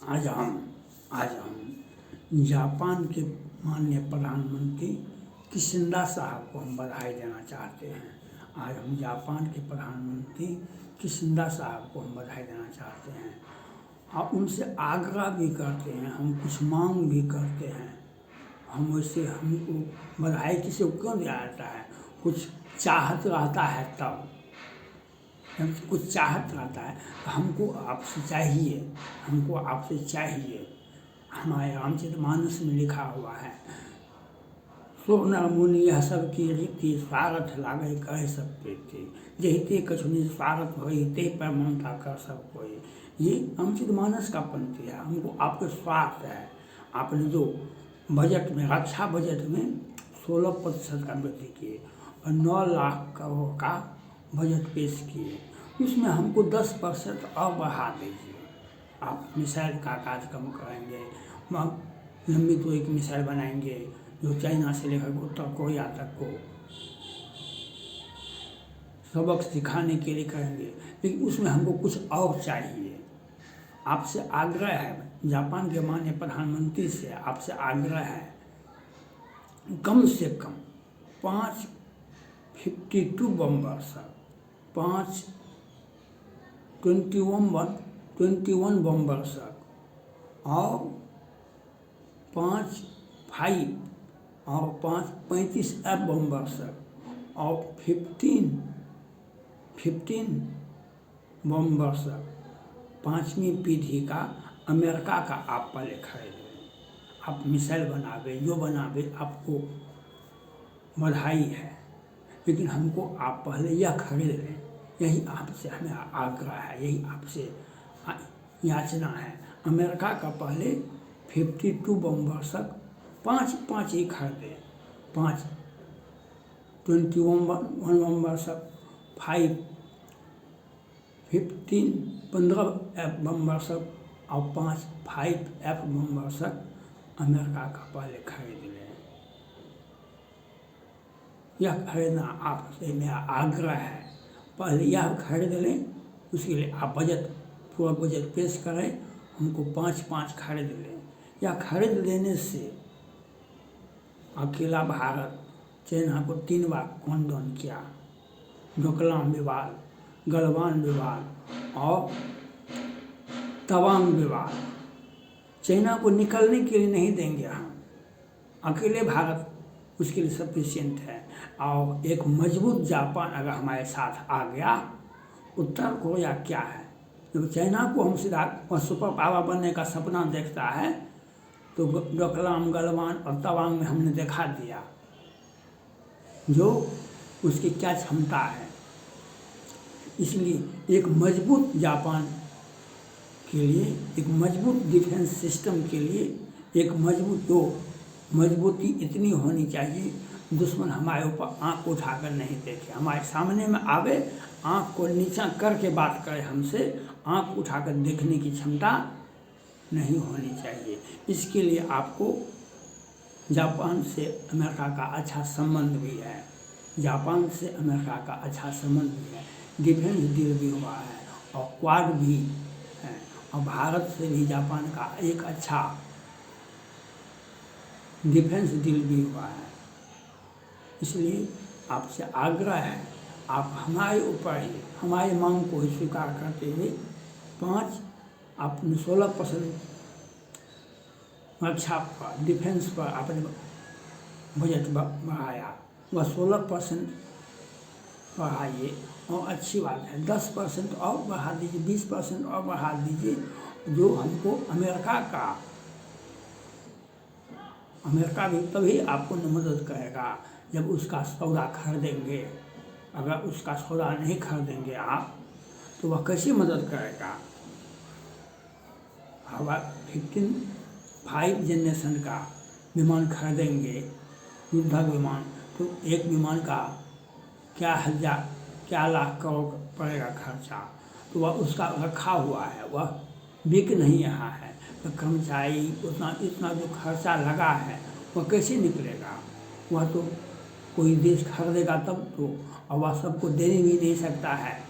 आज हम जापान के माननीय प्रधानमंत्री किशिंदा साहब को हम बधाई देना चाहते हैं। आज हम जापान के प्रधानमंत्री किशिंदा साहब को हम बधाई देना चाहते हैं और उनसे आग्रह भी करते हैं, हम कुछ मांग भी करते हैं। हम वैसे हमको बधाई किसी को क्यों दिया जाता है? कुछ चाहत रहता है तब, जब कुछ चाहत रहता है तो हमको आपसे चाहिए। हमारे रामचरितमानस में लिखा हुआ है, सो नर मुनि यह सब की रीति, स्वार्थ लागे कह सब प्रीति, जहिते कछुनि स्वार्थ होई, ते पर ममता कर सब कोई। ये रामचरितमानस का पंक्ति है। हमको आपके स्वार्थ है। आपने जो बजट में, रक्षा बजट में 16% का वृद्धि किए और 9 लाख करोड़ का बजट पेश किए, उसमें हमको 10% और बढ़ा दीजिए। आप मिसाइल का कार्यक्रम करेंगे, लंबी दूरी की मिसाइल बनाएंगे जो चाइना से लेकर उत्तर कोरिया तक को सबक सिखाने के लिए करेंगे, लेकिन उसमें हमको कुछ और चाहिए। आपसे आग्रह है, जापान के माननीय प्रधानमंत्री से आपसे आग्रह है, कम से कम 52 बम्बर्स, 21 बम्बर्स और 35 एफ बम्बर्स और 15 बम्बर्स 5वीं पीढ़ी का अमेरिका का आप पहले खरीदें। आप मिसाइल बनावे, जो बनावे, आपको बधाई है, लेकिन हमको आप पहले यह खरीद लें। यही आपसे हमें आग्रह है, यही आपसे याचना है। अमेरिका का पहले 52 बम्बर्स 5 ही खरीदे, 21 बम्बर्स 15 एफ बम्बर्स और 5 एफ बम्बर्स अमेरिका का पहले खरीद लें। यह खरीदना आपसे मेरा आग्रह है। पहले यह खरीद लें, उसके लिए आप पूरा बजट पेश करें, हमको 5 खरीद लें। यह खरीद लेने से अकेला भारत चाइना को 3 बार कॉन्डोन किया, डोकलाम विवाद, गलवान विवाद और तवांग विवाद। चाइना को निकलने के लिए नहीं देंगे हम, अकेले भारत उसके लिए सफिशिएंट है। और एक मजबूत जापान अगर हमारे साथ आ गया, उत्तर कोरिया क्या है, जब चाइना को हम सीधा सुपर पावर बनने का सपना देखता है तो डोकलाम, गलवान और तवांग में हमने दिखा दिया जो उसकी क्या क्षमता है। इसलिए एक मजबूत जापान के लिए, एक मजबूत डिफेंस सिस्टम के लिए, एक मजबूती इतनी होनी चाहिए, दुश्मन हमारे ऊपर आंख उठाकर नहीं देखे, हमारे सामने में आवे, आंख को नीचा करके बात करे हमसे, आंख उठाकर देखने की क्षमता नहीं होनी चाहिए। इसके लिए आपको जापान से अमेरिका का अच्छा संबंध भी है, जापान से अमेरिका का अच्छा संबंध भी है, डिफेंस डील भी हुआ है और क्वाड भी है, और भारत से भी जापान का एक अच्छा डिफेंस डील भी हुआ है। इसलिए आपसे आग्रह है, आप हमारे ऊपर ही हमारी मांग को ही स्वीकार करते हुए आपने 16% रक्षा पर, डिफेंस पर आपने बजट बढ़ाया, वह 16% बढ़ाइए और अच्छी बात है। 10% और बढ़ा दीजिए, 20% और बढ़ा दीजिए, जो हमको अमेरिका भी तभी आपको मदद करेगा जब उसका सौदा खरीदेंगे। अगर उसका सौदा नहीं खरीदेंगे आप, तो वह कैसे मदद करेगा? हवा 5 जनरेशन का विमान खरीदेंगे, युद्धक विमान, तो एक विमान का क्या लाख करोड़ पड़ेगा खर्चा, तो वह उसका रखा हुआ है, वह बिक नहीं रहा है, तो कर्मचारी इतना जो खर्चा लगा है वह कैसे निकलेगा? वह तो कोई देश खरीदेगा तब तो, और वह सबको दे भी नहीं सकता है।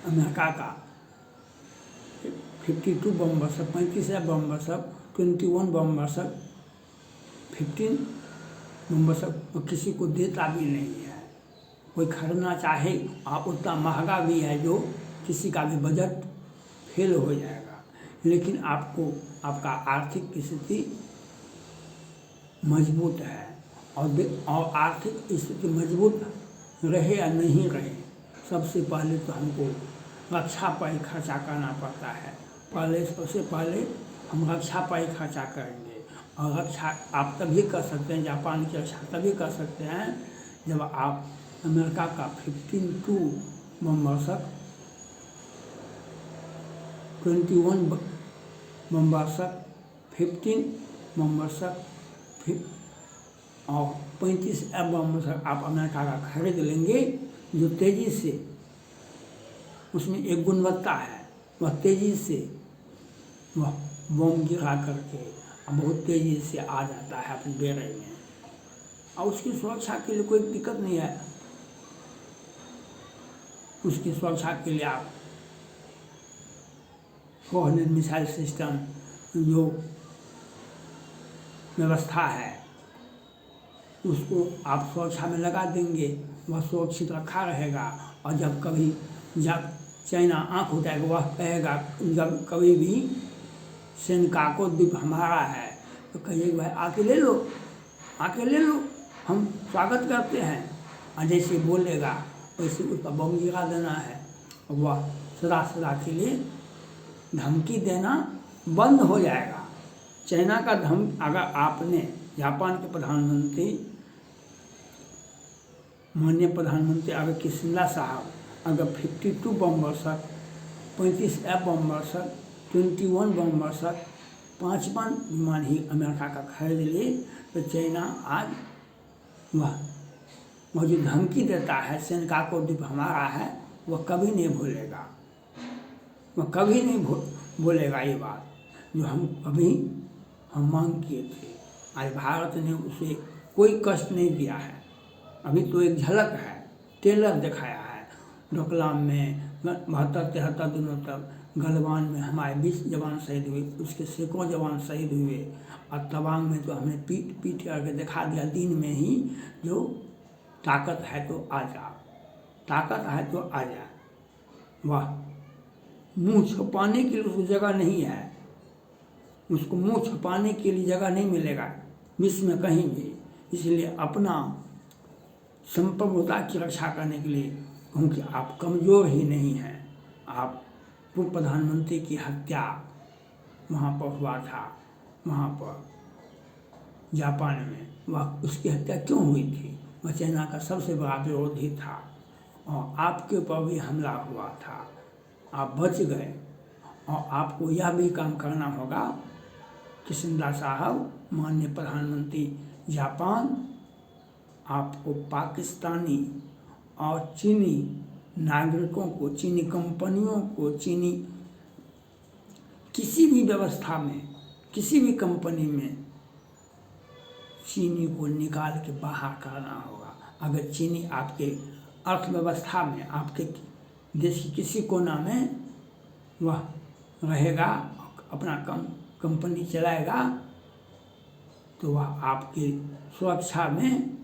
अमेरिका का 52 बम वर्षक, 35 बम वर्षक, 21 बम वर्षक, 15 बम वर्षक किसी को देता भी नहीं है। कोई खरीदना चाहे आप उतना महंगा भी है जो किसी का भी बजट फेल हो जाएगा। लेकिन आपको आपका आर्थिक स्थिति मजबूत है और आर्थिक स्थिति मजबूत रहे या नहीं रहे, सबसे पहले तो हमको रक्षा पर ही खर्चा करना पड़ता है। सबसे पहले हम रक्षा पर ही खर्चा करेंगे और रक्षा आप तभी कर सकते हैं, जापान की रक्षा तभी कर सकते हैं जब आप अमेरिका का 15 बम वर्षक, 21 बम वर्षक, 15 बम वर्षक और 35 बम वर्षक आप अमेरिका का खरीद लेंगे, जो तेज़ी से उसमें एक गुणवत्ता है, वह तेज़ी से वह बम गिरा करके बहुत तेज़ी से आ जाता है अपने बेड़े में और उसकी सुरक्षा के लिए कोई दिक्कत नहीं है। उसकी सुरक्षा के लिए आप 400 मिसाइल सिस्टम जो व्यवस्था है उसको आप सुरक्षा में लगा देंगे, वह सुरक्षित रखा रहेगा। और जब कभी चाइना आँख उठाएगा, वह कहेगा, जब कभी भी सेनकाकू द्वीप हमारा है तो कहिए भाई आके ले लो, आके ले लो, हम स्वागत करते हैं। और जैसे बोलेगा वैसे उसका बम गिरा देना है। वह सदा के लिए धमकी देना बंद हो जाएगा। चाइना का अगर आपने जापान के प्रधानमंत्री माननीय प्रधानमंत्री अगर किसिंदा साहब अगर 52 बम वर्षक, 35 बम वर्षक, 21 बम वर्षक, 5वां विमान ही अमेरिका का खरीद ले तो चाइना आज वह जो धमकी देता है सेनकाकू द्वीप हमारा है, वह कभी नहीं भूलेगा। वह कभी नहीं बोलेगा ये बात जो हम मांग किए थे। आज भारत ने उसे कोई कष्ट नहीं दिया है। अभी तो एक झलक है, ट्रेलर दिखाया है। डोकलाम में 72-73 दिनों तक गलवान में हमारे 20 जवान शहीद हुए, उसके सैकड़ों जवान शहीद हुए। और तवांग में तो हमने पीट करके दिखा दिया दिन में ही, जो ताकत है तो आ जा, ताकत है तो आ जा। वाह, मुंह छुपाने के लिए उसको जगह नहीं है, उसको मुंह छुपाने के लिए जगह नहीं मिलेगा विश्व में कहीं भी। इसलिए अपना संप्रभुता की रक्षा करने के लिए, क्योंकि आप कमज़ोर ही नहीं हैं। आप पूर्व प्रधानमंत्री की हत्या वहाँ पर हुआ था, वहाँ पर जापान में, वह उसकी हत्या क्यों हुई थी? वह चाइना का सबसे बड़ा विरोधी था और आपके ऊपर भी हमला हुआ था, आप बच गए। और आपको यह भी काम करना होगा किसिंदा साहब, माननीय प्रधानमंत्री जापान, आपको पाकिस्तानी और चीनी नागरिकों को, चीनी कंपनियों को, चीनी किसी भी व्यवस्था में, किसी भी कंपनी में चीनी को निकाल के बाहर करना होगा। अगर चीनी आपके अर्थव्यवस्था में, आपके देश की किसी कोना में वह रहेगा, अपना कंपनी चलाएगा, तो वह आपकी सुरक्षा में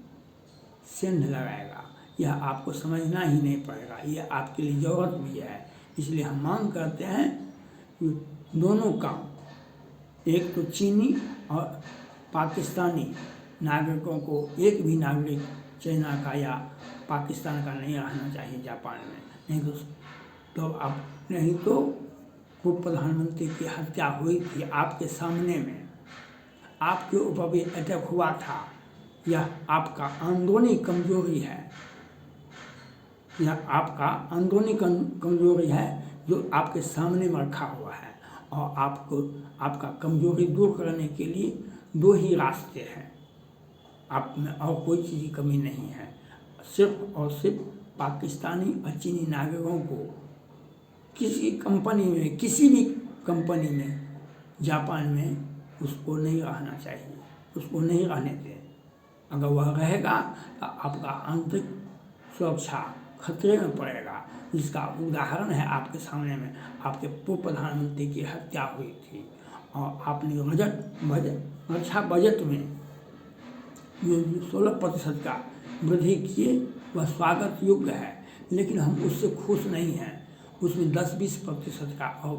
सेंध लगाएगा। यह आपको समझना ही नहीं पड़ेगा, यह आपके लिए ज़रूरत भी है। इसलिए हम मांग करते हैं कि दोनों काम, एक तो चीनी और पाकिस्तानी नागरिकों को, एक भी नागरिक चाइना का या पाकिस्तान का नहीं रहना चाहिए जापान में। नहीं तो पूर्व प्रधानमंत्री की हत्या हुई थी आपके सामने में, आपके ऊपर भी अटैक हुआ था। यह आपका अंदरूनी कमजोरी है, यह आपका अंदरूनी कमजोरी है जो आपके सामने में रखा हुआ है। और आपको आपका कमजोरी दूर करने के लिए दो ही रास्ते हैं, आप में और कोई चीज़ की कमी नहीं है। सिर्फ और सिर्फ पाकिस्तानी और चीनी नागरिकों को किसी कंपनी में, किसी भी कंपनी में जापान में उसको नहीं रहना चाहिए, उसको नहीं रहने दें। अगर वह रहेगा तो आपका आंतरिक सुरक्षा खतरे में पड़ेगा, जिसका उदाहरण है आपके सामने में। आपके पूर्व प्रधानमंत्री की हत्या हुई थी और आपने रक्षा बजट में जो 16% का वृद्धि किए वह स्वागत योग्य है, लेकिन हम उससे खुश नहीं हैं। उसमें 10-20% का और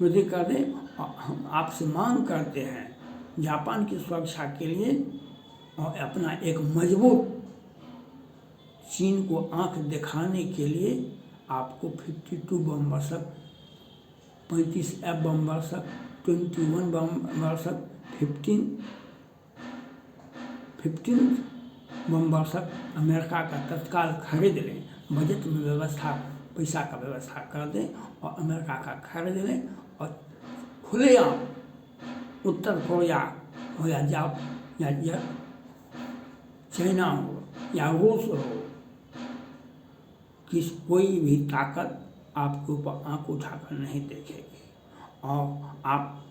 वृद्धि कर दें। और हम आपसे मांग करते हैं जापान की सुरक्षा के लिए और अपना एक मजबूत चीन को आंख दिखाने के लिए आपको 52 बम वर्षक, 35 F बम वर्षक, 21 बम वर्षक, 15 बम वर्षक अमेरिका का तत्काल खरीद लें। बजट में व्यवस्था, पैसा का व्यवस्था कर दें और अमेरिका का खरीद लें और खुलेआम उत्तर कोरिया हो या चाइना हो या रूस हो, कोई भी ताकत आपके ऊपर आंख उठाकर नहीं देखेगी। और आप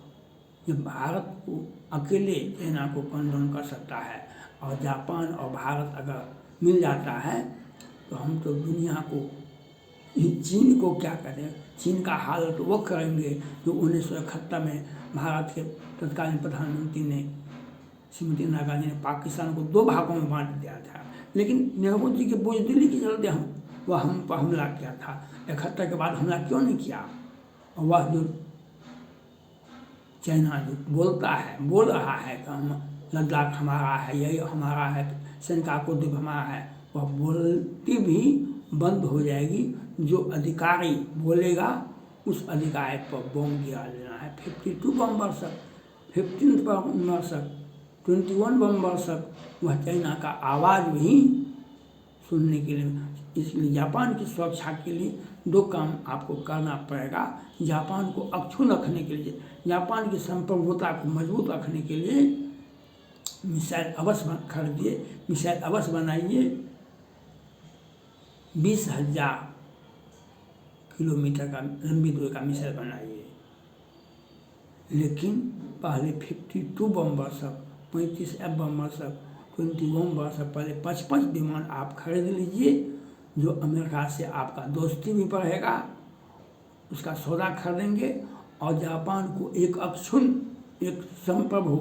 जब भारत को अकेले चाइना को कंट्रोल कर सकता है और जापान और भारत अगर मिल जाता है तो हम तो दुनिया को, चीन को क्या करें। चीन का हाल तो वो करेंगे जो 1971 में भारत के तत्कालीन प्रधानमंत्री ने, श्रीमती इंदिरा गांधी ने पाकिस्तान को 2 भागों में बांट दिया था। लेकिन नेहरू जी के बुज़दिली के चलते हम पर हमला किया था। 71 के बाद हमला क्यों नहीं किया। और वह जो चाइना जो बोल रहा है कि हम लद्दाख हमारा है, यही हमारा है, सेनकाकू द्वीप हमारा है, वह बोलती भी बंद हो जाएगी। जो अधिकारी बोलेगा उस अधिकारी पर बम गिरा देना है। 52 बम वर्षक, 15 बम वर्षक, 21 बम वर्षक, वह चाइना का आवाज़ भी सुनने के लिए। इसलिए जापान की सुरक्षा के लिए 2 काम आपको करना पड़ेगा। जापान को अक्षुण्ण रखने के लिए, जापान की संप्रभुता को मजबूत रखने के लिए मिसाइल अवश्य खरीदिए, मिसाइल अवश्य बनाइए। 20,000 किलोमीटर का लंबी दूरी का मिसाइल बनाइए। लेकिन पहले 52 बम वर्षक, 35 F बम वर्षक, 21 बम वर्षक, पहले 55 विमान आप खरीद लीजिए। जो अमेरिका से आपका दोस्ती भी बढ़ेगा, उसका सौदा खरीदेंगे। और जापान को एक अक्षुण्ण, एक संप्रभु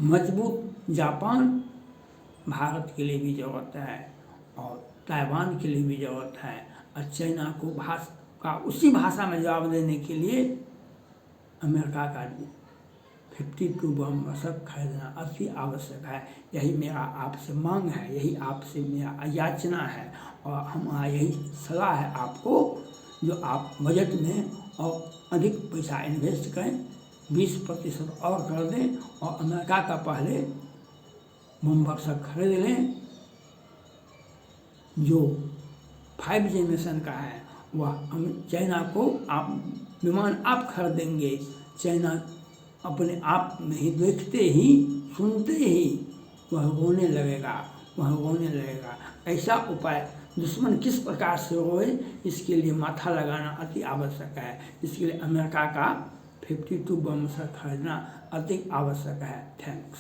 मजबूत जापान भारत के लिए भी ज़रूरत है और ताइवान के लिए भी ज़रूरत है। और चाइना को उसी भाषा में जवाब देने के लिए अमेरिका का 52 बम वर्षक खरीदना अति आवश्यक है। यही मेरा आपसे मांग है, यही आपसे मेरा याचना है और हमारा यही सलाह है आपको, जो आप बजट में और अधिक पैसा इन्वेस्ट करें, 20% और कर दें और अमेरिका का पहले बम वर्षक खरीद लें जो 5 जनरेशन का है। वह चाइना को आप विमान आप खरीदेंगे, चाइना अपने आप में ही देखते ही सुनते ही वह रोने लगेगा। ऐसा उपाय दुश्मन किस प्रकार से रोए, इसके लिए माथा लगाना अति आवश्यक है। इसके लिए अमेरिका का 52 बम खरीदना अति आवश्यक है। थैंक्स।